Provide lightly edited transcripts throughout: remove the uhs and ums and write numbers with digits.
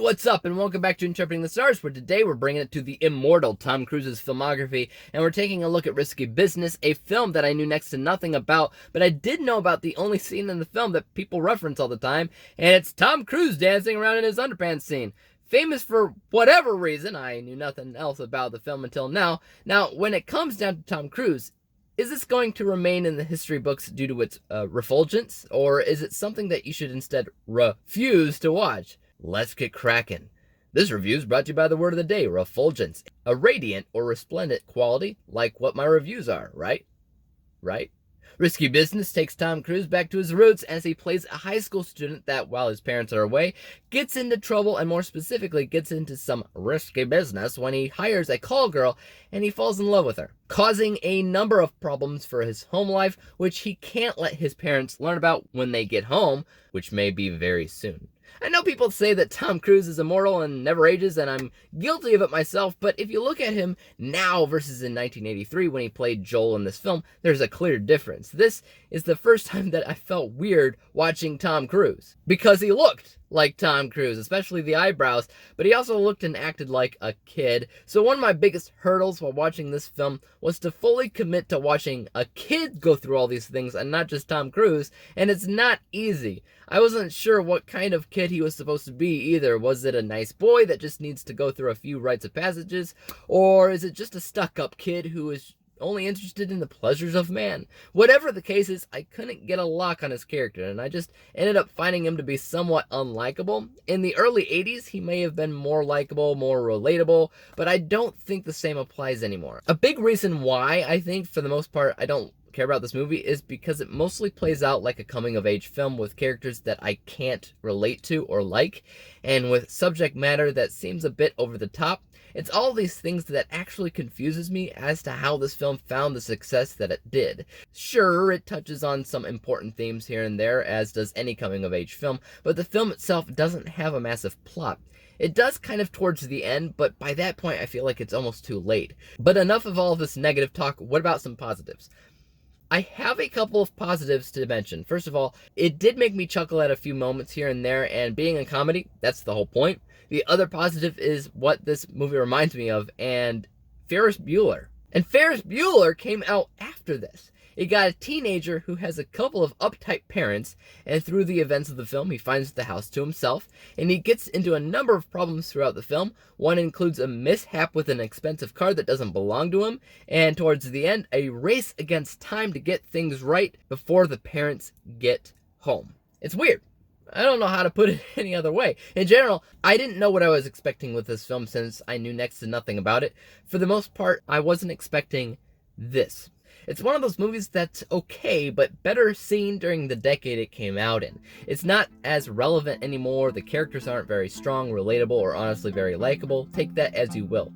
what's up, and welcome back to Interpreting the Stars, where today we're bringing it to the immortal Tom Cruise's filmography, and we're taking a look at Risky Business, a film that I knew next to nothing about, but I did know about the only scene in the film that people reference all the time, and it's Tom Cruise dancing around in his underpants scene. Famous for whatever reason, I knew nothing else about the film until now. Now, when it comes down to Tom Cruise, is this going to remain in the history books due to its refulgence, or is it something that you should instead refuse to watch? Let's get cracking. This review is brought to you by the word of the day, refulgence. A radiant or resplendent quality, like what my reviews are, right? Right? Risky Business takes Tom Cruise back to his roots as he plays a high school student that, while his parents are away, gets into trouble, and more specifically gets into some risky business when he hires a call girl and he falls in love with her, causing a number of problems for his home life, which he can't let his parents learn about when they get home, which may be very soon. I know people say that Tom Cruise is immortal and never ages, and I'm guilty of it myself, but if you look at him now versus in 1983 when he played Joel in this film, there's a clear difference. This is the first time that I felt weird watching Tom Cruise, because he looked like Tom Cruise, especially the eyebrows, but he also looked and acted like a kid. So one of my biggest hurdles while watching this film was to fully commit to watching a kid go through all these things and not just Tom Cruise, and it's not easy. I wasn't sure what kind of kid he was supposed to be either. Was it a nice boy that just needs to go through a few rites of passages, or is it just a stuck-up kid who is only interested in the pleasures of man? Whatever the case is, I couldn't get a lock on his character, and I just ended up finding him to be somewhat unlikable. In the early 80s, he may have been more likable, more relatable, but I don't think the same applies anymore. A big reason why, I think, for the most part, I don't care about this movie is because it mostly plays out like a coming-of-age film with characters that I can't relate to or like, and with subject matter that seems a bit over the top. It's all these things that actually confuses me as to how this film found the success that it did. Sure, it touches on some important themes here and there, as does any coming-of-age film, but the film itself doesn't have a massive plot. It does kind of towards the end, but by that point I feel like it's almost too late. But enough of all this negative talk, what about some positives? I have a couple of positives to mention. First of all, it did make me chuckle at a few moments here and there, and being a comedy, that's the whole point. The other positive is what this movie reminds me of, and Ferris Bueller. And Ferris Bueller came out after this. It got a teenager who has a couple of uptight parents, and through the events of the film, he finds the house to himself, and he gets into a number of problems throughout the film. One includes a mishap with an expensive car that doesn't belong to him, and towards the end, a race against time to get things right before the parents get home. It's weird. I don't know how to put it any other way. In general, I didn't know what I was expecting with this film since I knew next to nothing about it. For the most part, I wasn't expecting this. It's one of those movies that's okay, but better seen during the decade it came out in. It's not as relevant anymore, the characters aren't very strong, relatable, or honestly very likable. Take that as you will.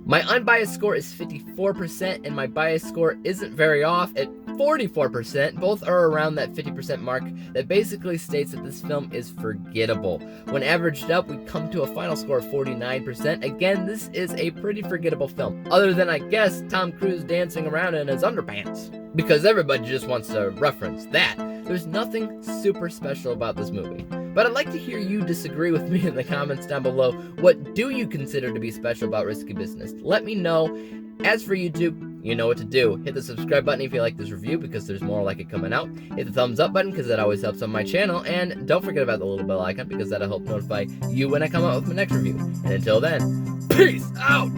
My unbiased score is 54%, and my biased score isn't very off at 44%. Both are around that 50% mark that basically states that this film is forgettable. When averaged up, we come to a final score of 49%. Again, this is a pretty forgettable film. Other than, I guess, Tom Cruise dancing around in his underpants. Because everybody just wants to reference that. There's nothing super special about this movie. But I'd like to hear you disagree with me in the comments down below. What do you consider to be special about Risky Business? Let me know. As for YouTube, you know what to do. Hit the subscribe button if you like this review, because there's more like it coming out. Hit the thumbs up button, because that always helps on my channel. And don't forget about the little bell icon, because that'll help notify you when I come out with my next review. And until then, peace out!